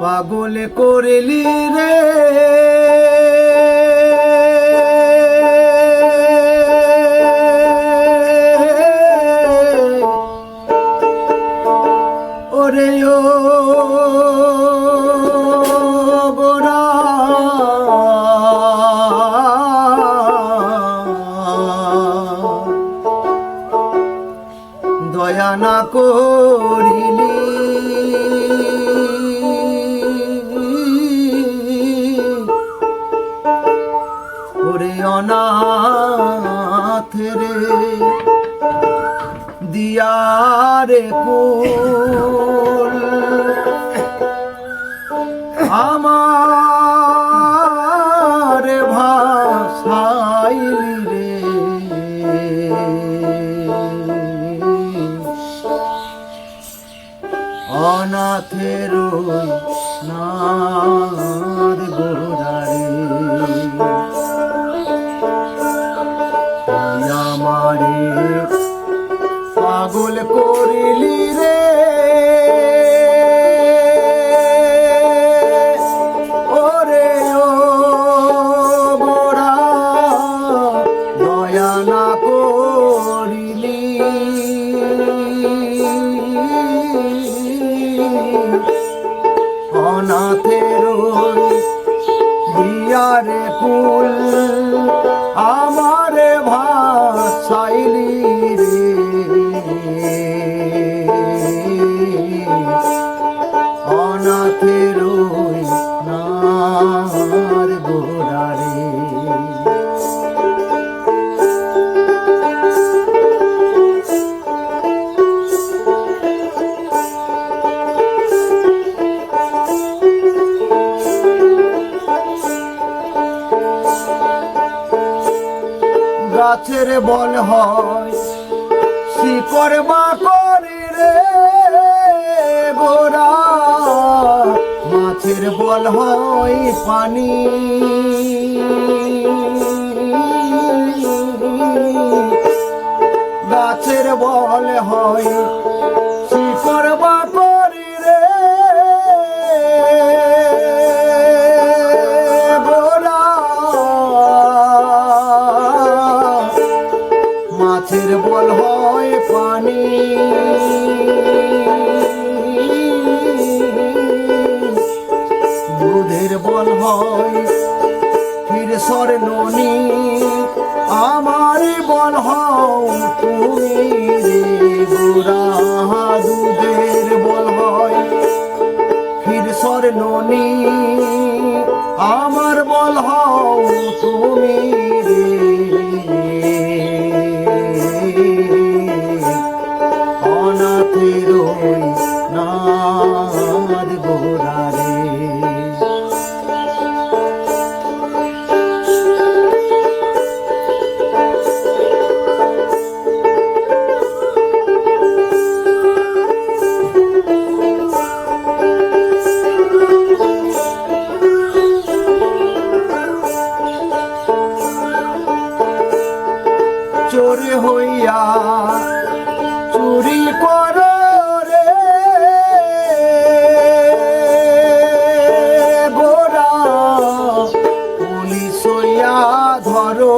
পাগল করলি রে ওরে ও গোরা দয়া না করিলি ওরে অনাথ রে দিয়ারে কুল আমার ভাষাইলি রে অনাথের নার গোড়ারে আমারে পাগল করিলি রে ওরে ও গোরা দয়া না করিলি অনাথের দিয়ারে কুল আমারে ভাষাইলি রে অনাথের নার গোড়ারে গাছের বল হয় শিকড় বাকড়ি রে গোরা মাছের বল হয় পানি গাছের বল হয় শিকড় বাকড়ি রে মাছের বল হয় পানি দুধের বল হয় ক্ষীরসর ননি আমার বল হও তুমি রে গোরা দুধের বল হয় ক্ষীরসর ননি আমার বল হও তুমি রে অনাথের নার গোড়ারে চোরে হইয়া চুরি কর রে গোরা পুলিশ হইয়া ধরো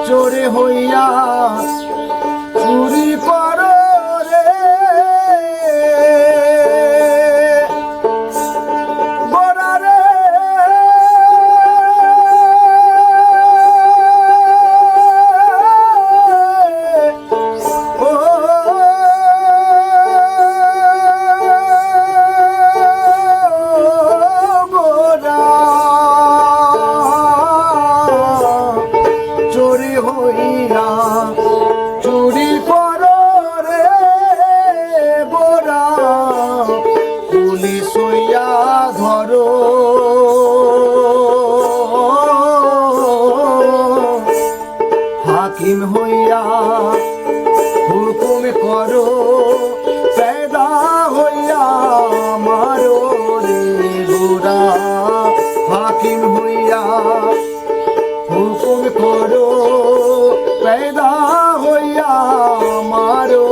চোরে হইয়া চুরি কর রে গোরা রে চোরি হইয়া চুরি কর রে গোরা পুলিশ হইয়া ধরো হাকিম হইয়া হুকুম করো पैदा হইয়া মারো রে গোরা হাকিম হইয়া হুকুম করো पैदा হইয়া মারো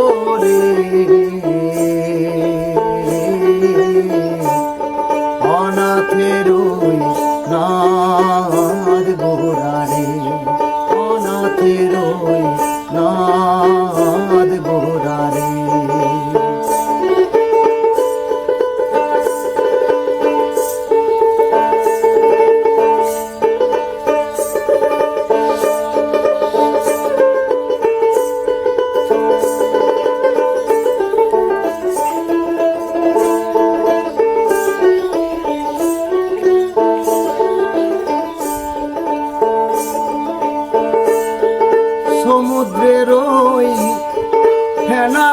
না